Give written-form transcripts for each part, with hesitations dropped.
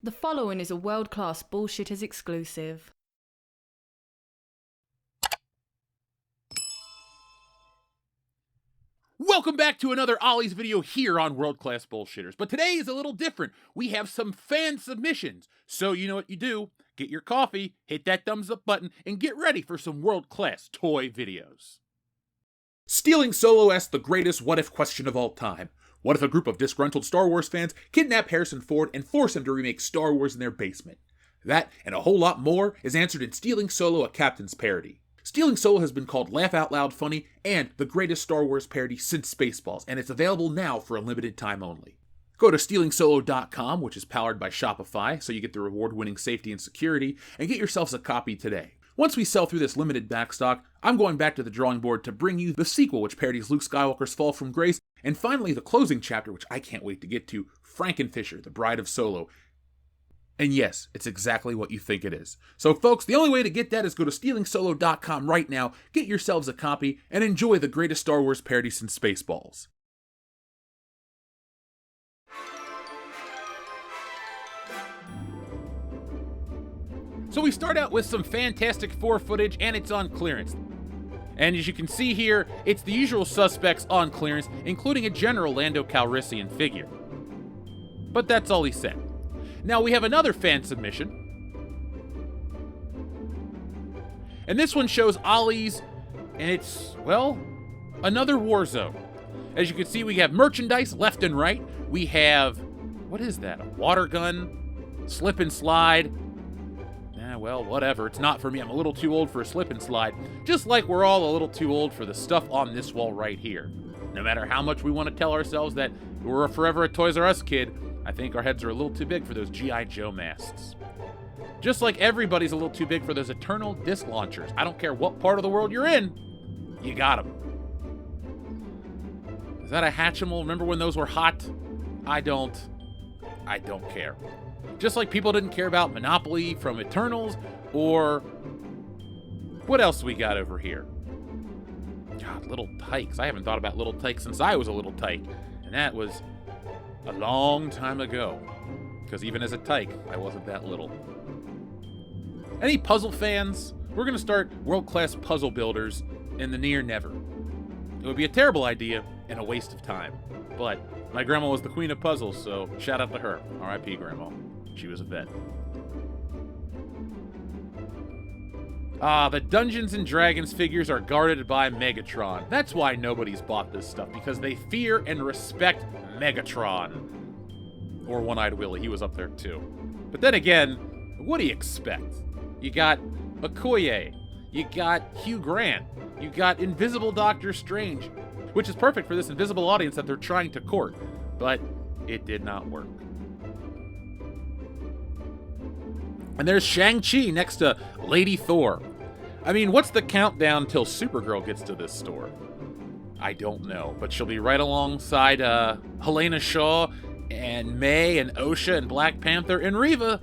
The following is a World-Class Bullshitters exclusive. Welcome back to another Ollie's video here on World Class Bullshitters. But today is a little different. We have some fan submissions. So you know what you do. Get your coffee, hit that thumbs up button, and get ready for some world-class toy videos. Stealing Solo asks the greatest what-if question of all time. What if a group of disgruntled Star Wars fans kidnap Harrison Ford and force him to remake Star Wars in their basement? That, and a whole lot more, is answered in Stealing Solo, a Captain's Parody. Stealing Solo has been called Laugh Out Loud Funny and the greatest Star Wars parody since Spaceballs, and it's available now for a limited time only. Go to StealingSolo.com, which is powered by Shopify, so you get the reward-winning safety and security, and get yourselves a copy today. Once we sell through this limited backstock, I'm going back to the drawing board to bring you the sequel, which parodies Luke Skywalker's fall from grace, and finally the closing chapter, which I can't wait to get to, Frankenfisher, the Bride of Solo. And yes, it's exactly what you think it is. So folks, the only way to get that is go to StealingSolo.com right now, get yourselves a copy, and enjoy the greatest Star Wars parody since Spaceballs. So we start out with some Fantastic Four footage, and it's on clearance. And as you can see here, it's the usual suspects on clearance, including a General Lando Calrissian figure. But that's all he said. Now we have another fan submission. And this one shows Ollie's, and it's, well, another war zone. As you can see, we have merchandise left and right. We have, what is that, a water gun, slip and slide. Well, whatever, it's not for me. I'm a little too old for a slip and slide. Just like we're all a little too old for the stuff on this wall right here. No matter how much we want to tell ourselves that we're forever a Toys R Us kid, I think our heads are a little too big for those G.I. Joe masks. Just like everybody's a little too big for those eternal disc launchers. I don't care what part of the world you're in, you got them. Is that a Hatchimal? Remember when those were hot? I don't care. Just like people didn't care about Monopoly from Eternals, or what else we got over here? God, Little Tykes. I haven't thought about Little Tykes since I was a little tyke, and that was a long time ago, because even as a tyke, I wasn't that little. Any puzzle fans? We're going to start world-class puzzle builders in the near never. It would be a terrible idea and a waste of time, but my grandma was the queen of puzzles, so shout out to her. R.I.P. Grandma. She was a vet. The Dungeons & Dragons figures are guarded by Megatron. That's why nobody's bought this stuff, because they fear and respect Megatron. Or One-Eyed Willie, he was up there too. But then again, what do you expect? You got Okoye, you got Hugh Grant, you got Invisible Doctor Strange, which is perfect for this invisible audience that they're trying to court, but it did not work. And there's Shang-Chi next to Lady Thor. I mean, what's the countdown till Supergirl gets to this store? I don't know, but she'll be right alongside Helena Shaw and May and Osha and Black Panther and Reva.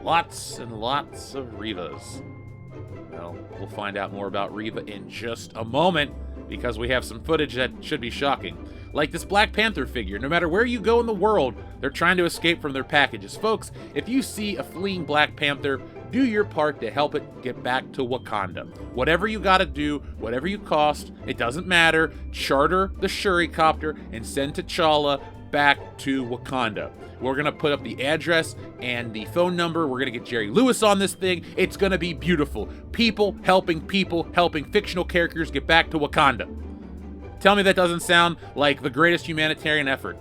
Lots and lots of Revas. Well, we'll find out more about Reva in just a moment, because we have some footage that should be shocking. Like this Black Panther figure. No matter where you go in the world, they're trying to escape from their packages. Folks, if you see a fleeing Black Panther, do your part to help it get back to Wakanda. Whatever you gotta do, whatever you cost, it doesn't matter. Charter the Shuricopter and send T'Challa back to Wakanda. We're gonna put up the address and the phone number. We're gonna get Jerry Lewis on this thing. It's gonna be beautiful. People helping fictional characters get back to Wakanda. Tell me that doesn't sound like the greatest humanitarian effort.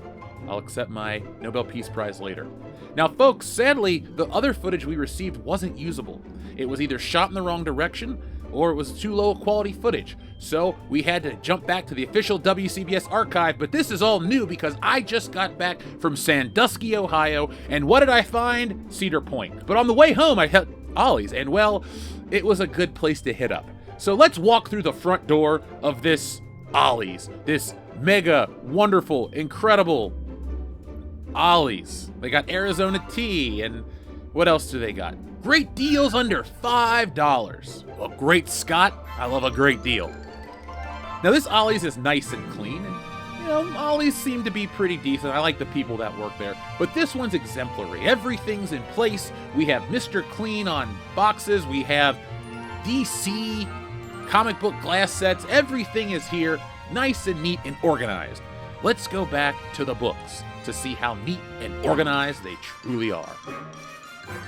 I'll accept my Nobel Peace Prize later. Now, folks, sadly, the other footage we received wasn't usable. It was either shot in the wrong direction, or it was too low quality footage. So we had to jump back to the official WCBS archive, but this is all new because I just got back from Sandusky, Ohio, and what did I find? Cedar Point. But on the way home, I hit Ollie's, and well, it was a good place to hit up. So let's walk through the front door of this Ollie's, this mega, wonderful, incredible Ollie's. They got Arizona tea, and what else do they got? Great deals under $5. Well, great Scott, I love a great deal. Now this Ollie's is nice and clean, and Ollie's seem to be pretty decent. I like the people that work there. But this one's exemplary. Everything's in place. We have Mr. Clean on boxes. We have DC comic book glass sets. Everything is here, nice and neat and organized. Let's go back to the books to see how neat and organized they truly are.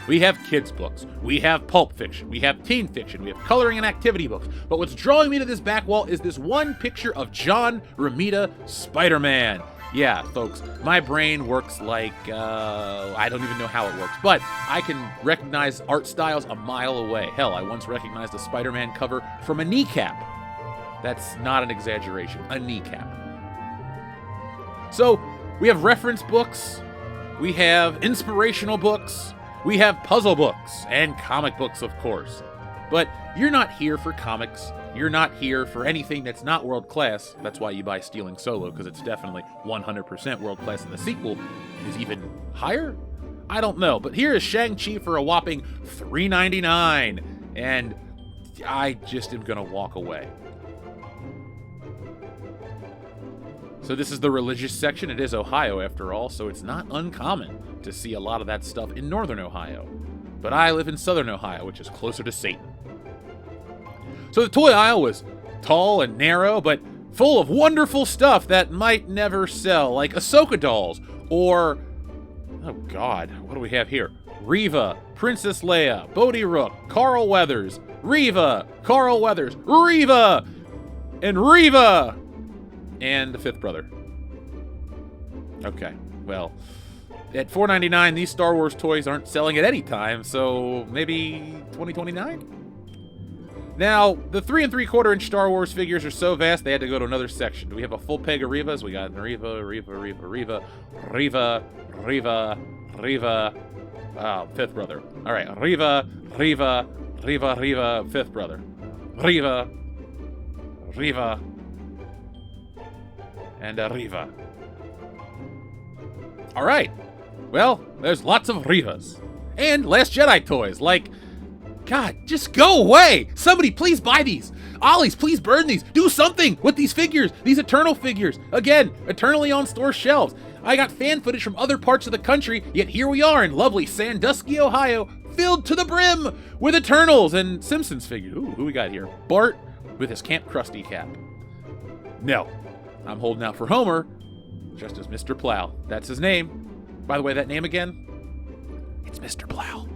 We have kids' books, we have pulp fiction, we have teen fiction, we have coloring and activity books. But what's drawing me to this back wall is this one picture of John Romita Spider-Man. Yeah, folks, my brain works like, I don't even know how it works, but I can recognize art styles a mile away. Hell, I once recognized a Spider-Man cover from a kneecap. That's not an exaggeration, a kneecap. So, we have reference books, we have inspirational books, we have puzzle books, and comic books, of course. But you're not here for comics. You're not here for anything that's not world class. That's why you buy Stealing Solo, because it's definitely 100% world class, and the sequel is even higher? I don't know. But here is Shang-Chi for a whopping $3.99, and I just am going to walk away. So this is the religious section. It is Ohio, after all, so it's not uncommon to see a lot of that stuff in northern Ohio. But I live in southern Ohio, which is closer to Satan. So the toy aisle was tall and narrow, but full of wonderful stuff that might never sell, like Ahsoka dolls, or, oh god, what do we have here? Reva, Princess Leia, Bodhi Rook, Carl Weathers, Reva, Carl Weathers, Reva, and Reva! And the fifth brother. Okay, well, at $4.99, these Star Wars toys aren't selling at any time, so maybe 2029? Now, the 3 3/4-inch Star Wars figures are so vast, they had to go to another section. Do we have a full peg of Revas? We got Reva. Oh, fifth brother. All right, Reva, fifth brother. Reva, and Reva. All right. Well, there's lots of Revas. And Last Jedi toys, like, God, just go away! Somebody please buy these! Ollie's, please burn these! Do something with these figures! These Eternal figures! Again, eternally on store shelves. I got fan footage from other parts of the country, yet here we are in lovely Sandusky, Ohio, filled to the brim with Eternals and Simpsons figures. Ooh, who we got here? Bart with his Camp Krusty cap. No. I'm holding out for Homer, just as Mr. Plow. That's his name. By the way, that name again? It's Mr. Plow.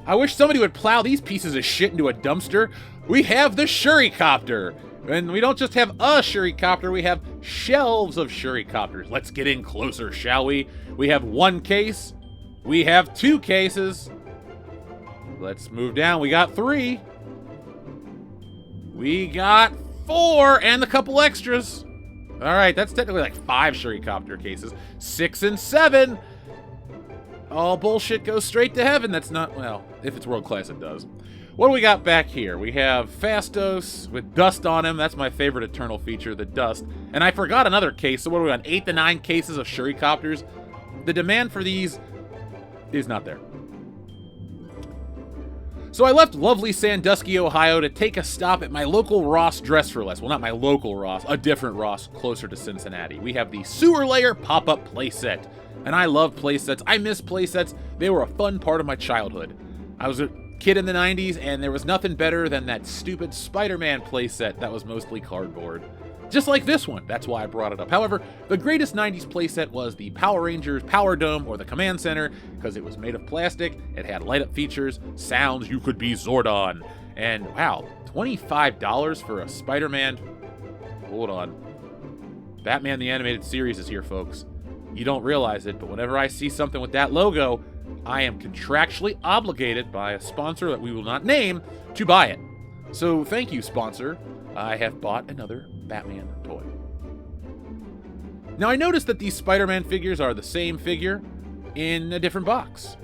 I wish somebody would plow these pieces of shit into a dumpster. We have the Shuricopter. And we don't just have a Shuricopter, we have shelves of Shuricopters. Let's get in closer, shall we? We have one case. We have two cases. Let's move down. We got 3. We got 4 and a couple extras. All right, that's technically like 5 Shuricopter cases. 6 and 7. All bullshit goes straight to heaven. That's not, well, if it's world class, it does. What do we got back here? We have Fastos with dust on him. That's my favorite Eternal feature, the dust. And I forgot another case. So what do we got? 8 to 9 cases of Shuricopters. The demand for these is not there. So I left lovely Sandusky, Ohio to take a stop at my local Ross Dress for Less. Well, not my local Ross, a different Ross closer to Cincinnati. We have the Sewer Layer pop-up playset. And I love playsets. I miss playsets. They were a fun part of my childhood. I was a kid in the 90s, and there was nothing better than that stupid Spider-Man playset that was mostly cardboard. Just like this one. That's why I brought it up. However, the greatest 90s playset was the Power Rangers Power Dome or the Command Center, because it was made of plastic, it had light-up features, sounds, you could be Zordon. And wow, $25 for a Spider-Man? Hold on. Batman the Animated Series is here, folks. You don't realize it, but whenever I see something with that logo, I am contractually obligated by a sponsor that we will not name to buy it. So thank you, sponsor. I have bought another Batman toy. Now I noticed that these Spider-Man figures are the same figure in a different box.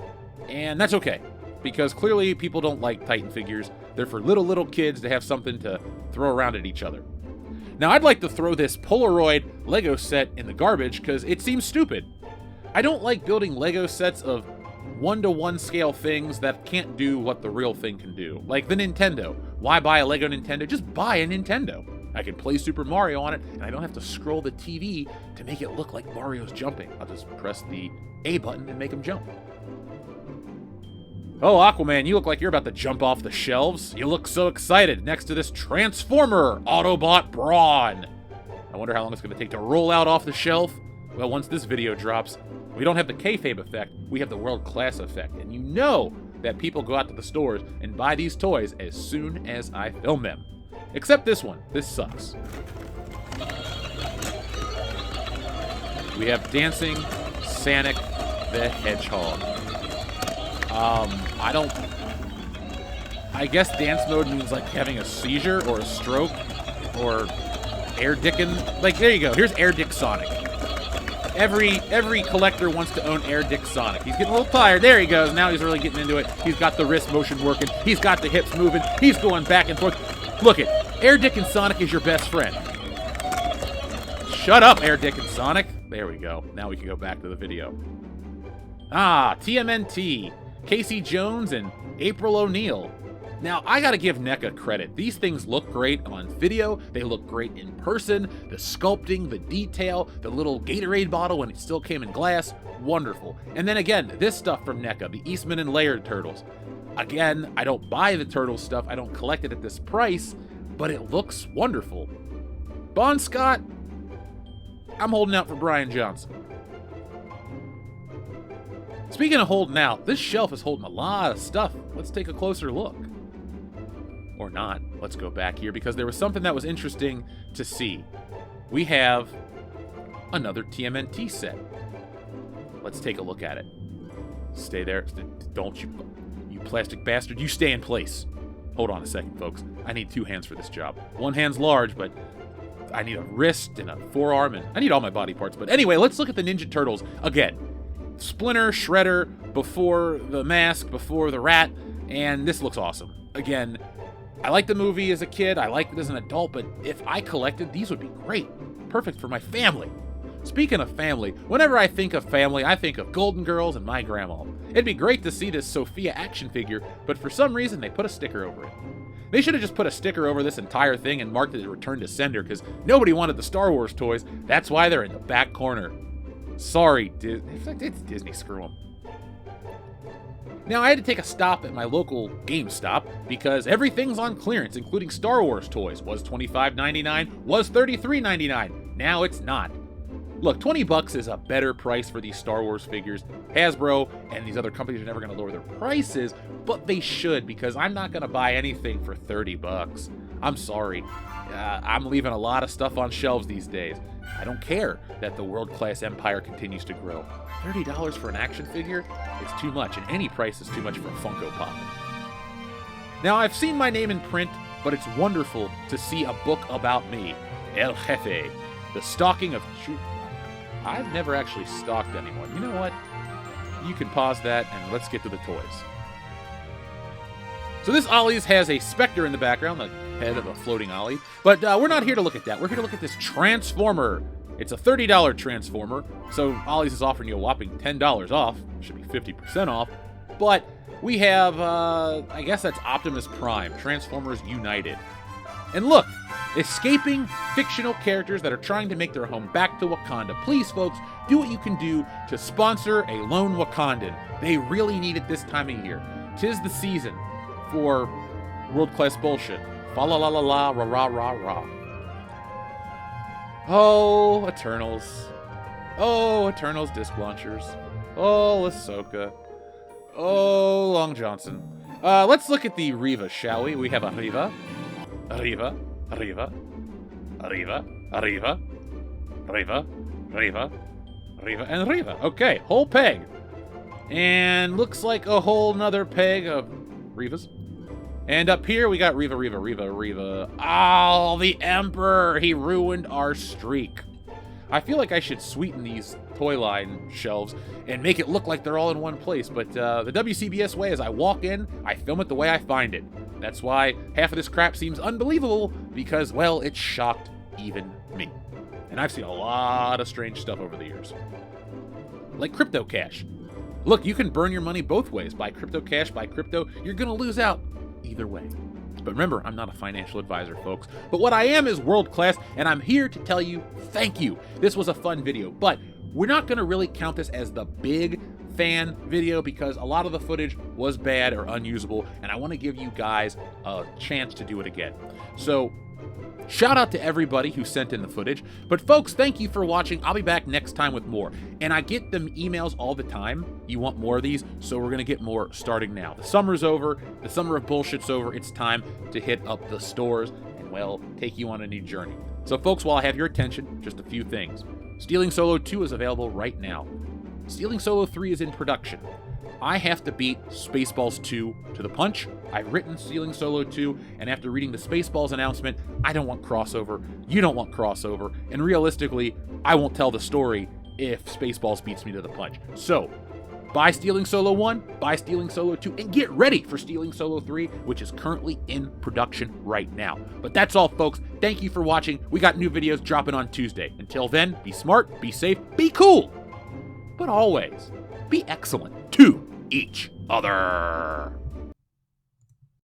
And that's okay, because clearly people don't like Titan figures. They're for little kids to have something to throw around at each other. Now, I'd like to throw this Polaroid Lego set in the garbage because it seems stupid. I don't like building Lego sets of 1-to-1 scale things that can't do what the real thing can do. Like the Nintendo. Why buy a Lego Nintendo? Just buy a Nintendo. I can play Super Mario on it, and I don't have to scroll the TV to make it look like Mario's jumping. I'll just press the A button and make him jump. Oh, Aquaman, you look like you're about to jump off the shelves. You look so excited next to this Transformer Autobot Brawn. I wonder how long it's going to take to roll out off the shelf. Well, once this video drops, we don't have the kayfabe effect, we have the world class effect. And you know that people go out to the stores and buy these toys as soon as I film them. Except this one. This sucks. We have Dancing Sonic the Hedgehog. I guess dance mode means like having a seizure or a stroke or air dickin'. Like, there you go. Here's Air Dick Sonic. Every collector wants to own Air Dick Sonic. He's getting a little tired. There he goes. Now he's really getting into it. He's got the wrist motion working. He's got the hips moving. He's going back and forth. Look it. Air Dick and Sonic is your best friend. Shut up, Air Dick and Sonic. There we go. Now we can go back to the video. Ah, TMNT. Casey Jones and April O'Neil. Now, I gotta give NECA credit. These things look great on video, they look great in person, the sculpting, the detail, the little Gatorade bottle when it still came in glass, wonderful. And then again, this stuff from NECA, the Eastman and Laird turtles. Again, I don't buy the turtle stuff, I don't collect it at this price, but it looks wonderful. Bon Scott, I'm holding out for Brian Johnson. Speaking of holding out, this shelf is holding a lot of stuff. Let's take a closer look. Or not. Let's go back here because there was something that was interesting to see. We have another TMNT set. Let's take a look at it. Stay there. Don't you plastic bastard. You stay in place. Hold on a second, folks. I need 2 hands for this job. One hand's large, but I need a wrist and a forearm, and I need all my body parts. But anyway, let's look at the Ninja Turtles again. Splinter, Shredder, before the mask, before the rat, and this looks awesome. Again, I liked the movie as a kid, I liked it as an adult, but if I collected, these would be great. Perfect for my family. Speaking of family, whenever I think of family, I think of Golden Girls and my grandma. It'd be great to see this Sophia action figure, but for some reason they put a sticker over it. They should have just put a sticker over this entire thing and marked it as Return to Sender, because nobody wanted the Star Wars toys. That's why they're in the back corner. Sorry, Disney. It's Disney, screw them. Now, I had to take a stop at my local GameStop because everything's on clearance, including Star Wars toys. Was $25.99, was $33.99. Now it's not. Look, $20 is a better price for these Star Wars figures. Hasbro and these other companies are never going to lower their prices, but they should because I'm not going to buy anything for $30. I'm sorry. I'm leaving a lot of stuff on shelves these days. I don't care that the world-class empire continues to grow. $30 for an action figure is too much, and any price is too much for a Funko Pop. Now, I've seen my name in print, but it's wonderful to see a book about me, El Jefe, the stalking of... I've never actually stalked anyone. You know what? You can pause that, and let's get to the toys. So this Ollie's has a Spectre in the background, the head of a floating Ollie. But we're not here to look at that. We're here to look at this Transformer. It's a $30 Transformer, so Ollie's is offering you a whopping $10 off. Should be 50% off. But we have, I guess that's Optimus Prime, Transformers United. And look, escaping fictional characters that are trying to make their home back to Wakanda. Please, folks, do what you can do to sponsor a lone Wakandan. They really need it this time of year. 'Tis the season for World Class Bullshit. Fa la la la la, ra ra ra ra. Oh, Eternals. Oh, Eternals disc launchers. Oh, Ahsoka. Oh, Long Johnson. Let's look at the Riva, shall we? We have a Riva. Riva. Riva. Riva. Riva. Riva. Riva. Riva. And Riva. Okay, whole peg. And looks like a whole nother peg of Rivas. And up here, we got Riva, Riva, Riva, Riva. Oh, the Emperor! He ruined our streak. I feel like I should sweeten these toy line shelves and make it look like they're all in one place, but the WCBS way is I walk in, I film it the way I find it. That's why half of this crap seems unbelievable, because, well, it shocked even me. And I've seen a lot of strange stuff over the years. Like crypto cash. Look, you can burn your money both ways. Buy crypto cash, buy crypto. You're going to lose out either way. But remember, I'm not a financial advisor, folks. But what I am is world class, and I'm here to tell you thank you. This was a fun video, but we're not going to really count this as the big fan video because a lot of the footage was bad or unusable, and I want to give you guys a chance to do it again. So shout out to everybody who sent in the footage. But folks, thank you for watching. I'll be back next time with more. And I get them emails all the time. You want more of these, so we're going to get more starting now. The summer's over. The summer of bullshit's over. It's time to hit up the stores and, well, take you on a new journey. So folks, while I have your attention, just a few things. Stealing Solo 2 is available right now. Stealing Solo 3 is in production. I have to beat Spaceballs 2 to the punch. I've written Stealing Solo 2, and after reading the Spaceballs announcement, I don't want crossover, you don't want crossover, and realistically, I won't tell the story if Spaceballs beats me to the punch. So, buy Stealing Solo 1, buy Stealing Solo 2, and get ready for Stealing Solo 3, which is currently in production right now. But that's all, folks. Thank you for watching. We got new videos dropping on Tuesday. Until then, be smart, be safe, be cool, but always be excellent to each other.